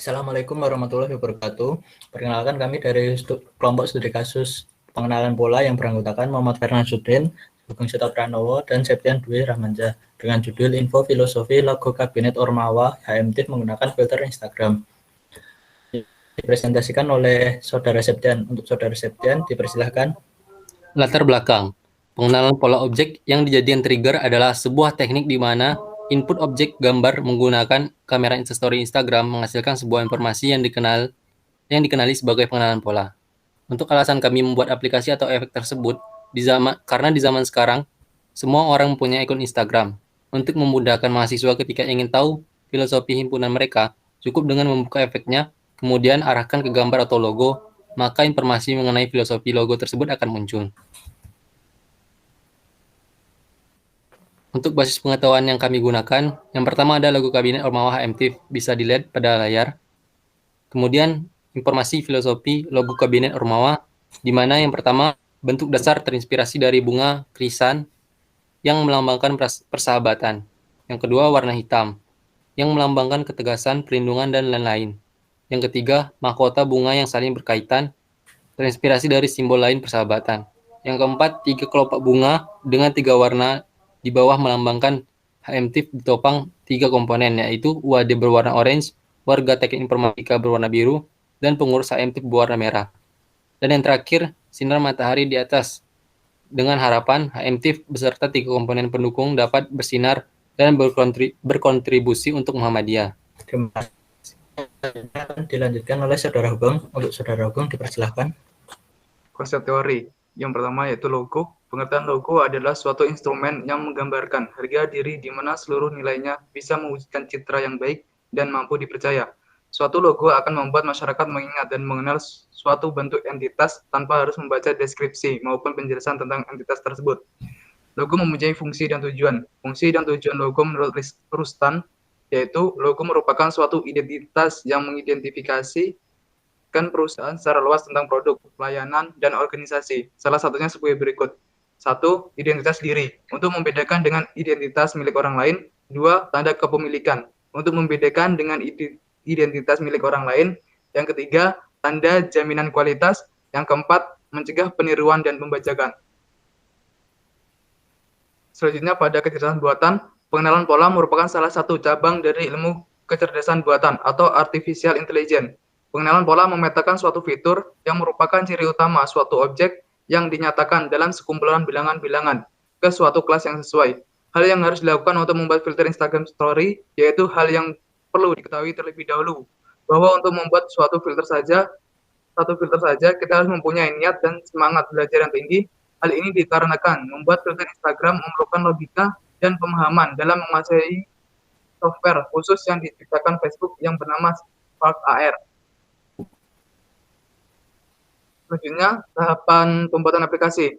Assalamualaikum warahmatullahi wabarakatuh. Perkenalkan kami dari kelompok studi kasus pengenalan pola yang beranggotakan Muhammad Fernandudin, Sugeng Seta Pranowo, dan Septian Dwi Rahmanja dengan judul Info Filosofi Logo Kabinet Ormawa HMTIF menggunakan filter Instagram. Dipresentasikan oleh Saudara Septian. Untuk Saudara Septian, dipersilahkan. Latar belakang. Pengenalan pola objek yang dijadikan trigger adalah sebuah teknik di mana input objek gambar menggunakan kamera instastory Instagram menghasilkan sebuah informasi yang dikenali sebagai pengenalan pola. Untuk alasan kami membuat aplikasi atau efek tersebut, karena di zaman sekarang, semua orang mempunyai akun Instagram. Untuk memudahkan mahasiswa ketika ingin tahu filosofi himpunan mereka, cukup dengan membuka efeknya, kemudian arahkan ke gambar atau logo, maka informasi mengenai filosofi logo tersebut akan muncul. Untuk basis pengetahuan yang kami gunakan, yang pertama ada logo kabinet Ormawa HMTIF, bisa dilihat pada layar. Kemudian informasi filosofi logo kabinet Ormawa, di mana yang pertama bentuk dasar terinspirasi dari bunga krisan yang melambangkan persahabatan. Yang kedua warna hitam, yang melambangkan ketegasan, perlindungan, dan lain-lain. Yang ketiga, mahkota bunga yang saling berkaitan, terinspirasi dari simbol lain persahabatan. Yang keempat, 3 kelopak bunga dengan 3 warna di bawah melambangkan HMTIF ditopang 3 komponen, yaitu UAD berwarna orange, warga teknik informatika berwarna biru, dan pengurus HMTIF berwarna merah. Dan yang terakhir, sinar matahari di atas, dengan harapan HMTIF beserta 3 komponen pendukung dapat bersinar dan berkontribusi untuk Muhammadiyah. Terima kasih. Dilanjutkan oleh Saudara Hugeng. Untuk Saudara Hugeng, dipersilahkan. Konsep teori. Yang pertama yaitu logo. Pengertian logo adalah suatu instrumen yang menggambarkan harga diri di mana seluruh nilainya bisa mewujudkan citra yang baik dan mampu dipercaya. Suatu logo akan membuat masyarakat mengingat dan mengenal suatu bentuk entitas tanpa harus membaca deskripsi maupun penjelasan tentang entitas tersebut. Logo mempunyai fungsi dan tujuan. Fungsi dan tujuan logo menurut Rustan yaitu logo merupakan suatu identitas yang mengidentifikasi perusahaan secara luas tentang produk, pelayanan, dan organisasi. Salah satunya sebagai berikut. 1. Identitas diri, untuk membedakan dengan identitas milik orang lain. 2. Tanda kepemilikan, untuk membedakan dengan identitas milik orang lain. Yang ketiga, tanda jaminan kualitas. Yang keempat, mencegah peniruan dan pembajakan. Selanjutnya, pada kecerdasan buatan, pengenalan pola merupakan salah satu cabang dari ilmu kecerdasan buatan atau artificial intelligence. Pengenalan pola memetakan suatu fitur yang merupakan ciri utama suatu objek yang dinyatakan dalam sekumpulan bilangan-bilangan ke suatu kelas yang sesuai. Hal yang harus dilakukan untuk membuat filter Instagram Story, yaitu hal yang perlu diketahui terlebih dahulu, bahwa untuk membuat satu filter saja, kita harus mempunyai niat dan semangat belajar yang tinggi. Hal ini dikarenakan membuat filter Instagram memerlukan logika dan pemahaman dalam menguasai software khusus yang diciptakan Facebook yang bernama Spark AR. Selanjutnya, tahapan pembuatan aplikasi.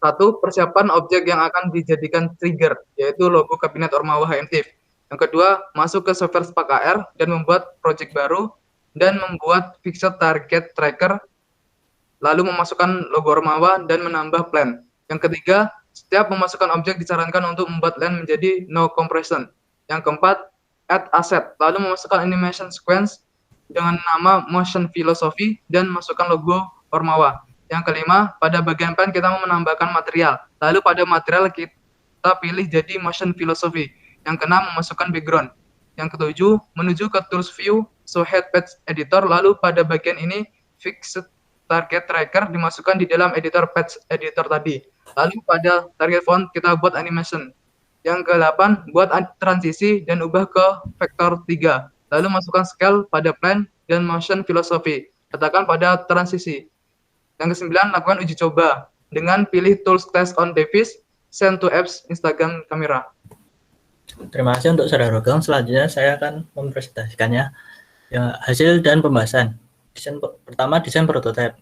1. Persiapan objek yang akan dijadikan trigger, yaitu logo kabinet Ormawa HMTIF. Yang kedua, masuk ke software Spark AR dan membuat project baru dan membuat fixed target tracker, lalu memasukkan logo Ormawa dan menambah plan. Yang ketiga, setiap memasukkan objek disarankan untuk membuat land menjadi no compression. Yang keempat, add asset, lalu memasukkan animation sequence dengan nama motion philosophy dan masukkan logo Ormawa. Yang kelima, pada bagian plan kita mau menambahkan material. Lalu pada material kita pilih jadi motion philosophy. Yang keenam, memasukkan background. Yang ketujuh, menuju ke tools view, so head page editor. Lalu pada bagian ini, fixed target tracker dimasukkan di dalam editor page editor tadi. Lalu pada target font kita buat animation. Yang ke-8, buat transisi dan ubah ke vektor 3. Lalu masukkan scale pada plan dan motion philosophy. Letakkan pada transisi. Yang ke-9, lakukan uji coba dengan pilih tools test on device, send to apps Instagram kamera. Terima kasih untuk Saudara Hugeng. Selanjutnya saya akan mempresentasikannya. Ya, hasil dan pembahasan. Pertama, desain prototipe.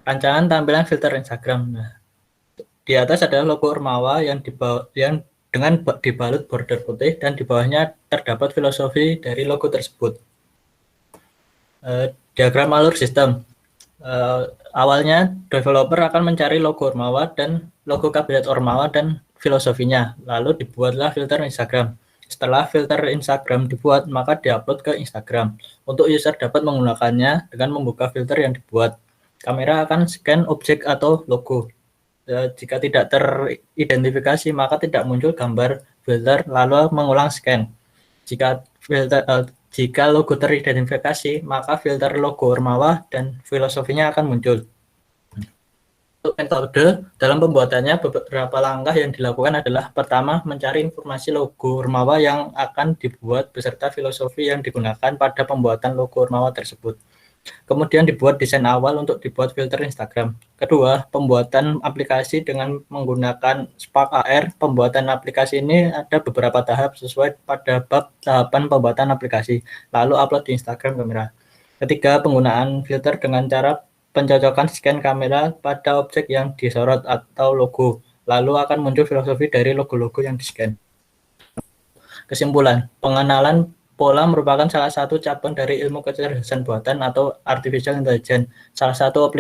Rancangan tampilan filter Instagram. Nah, di atas adalah logo Ormawa yang dengan dibalut border putih dan di bawahnya terdapat filosofi dari logo tersebut. Diagram alur sistem. Awalnya developer akan mencari logo Ormawa dan logo kabinet Ormawa dan filosofinya, lalu dibuatlah filter Instagram. Setelah filter Instagram dibuat, maka diupload ke Instagram. Untuk user dapat menggunakannya dengan membuka filter yang dibuat. Kamera akan scan objek atau logo. Jika tidak teridentifikasi, maka tidak muncul gambar filter, lalu mengulang scan. Jika logo teridentifikasi, maka filter logo Ormawa dan filosofinya akan muncul. Untuk metode, dalam pembuatannya beberapa langkah yang dilakukan adalah pertama, mencari informasi logo Ormawa yang akan dibuat beserta filosofi yang digunakan pada pembuatan logo Ormawa tersebut. Kemudian dibuat desain awal untuk dibuat filter Instagram. Kedua, pembuatan aplikasi dengan menggunakan Spark AR. Pembuatan aplikasi ini ada beberapa tahap sesuai pada bab tahapan pembuatan aplikasi, lalu upload di Instagram kamera. Ketiga, penggunaan filter dengan cara pencocokan scan kamera pada objek yang disorot atau logo, lalu akan muncul filosofi dari logo-logo yang di-scan. Kesimpulan, pengenalan pola merupakan salah satu cabang dari ilmu kecerdasan buatan atau artificial intelligence. Salah satu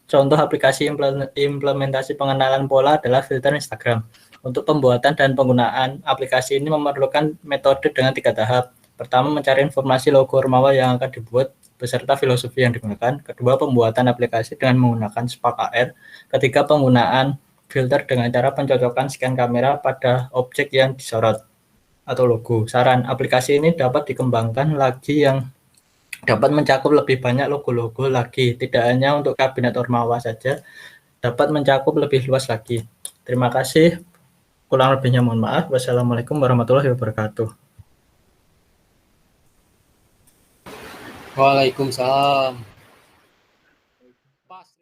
contoh aplikasi implementasi pengenalan pola adalah filter Instagram. Untuk pembuatan dan penggunaan aplikasi ini memerlukan metode dengan 3 tahap. Pertama, mencari informasi logo Ormawa yang akan dibuat beserta filosofi yang digunakan. Kedua, pembuatan aplikasi dengan menggunakan Spark AR. Ketiga, penggunaan filter dengan cara pencocokan scan kamera pada objek yang disorot atau logo. Saran, aplikasi ini dapat dikembangkan lagi yang dapat mencakup lebih banyak logo-logo lagi. Tidak hanya untuk kabinet Ormawa saja, dapat mencakup lebih luas lagi. Terima kasih. Kurang lebihnya mohon maaf. Wassalamualaikum warahmatullahi wabarakatuh. Waalaikumsalam.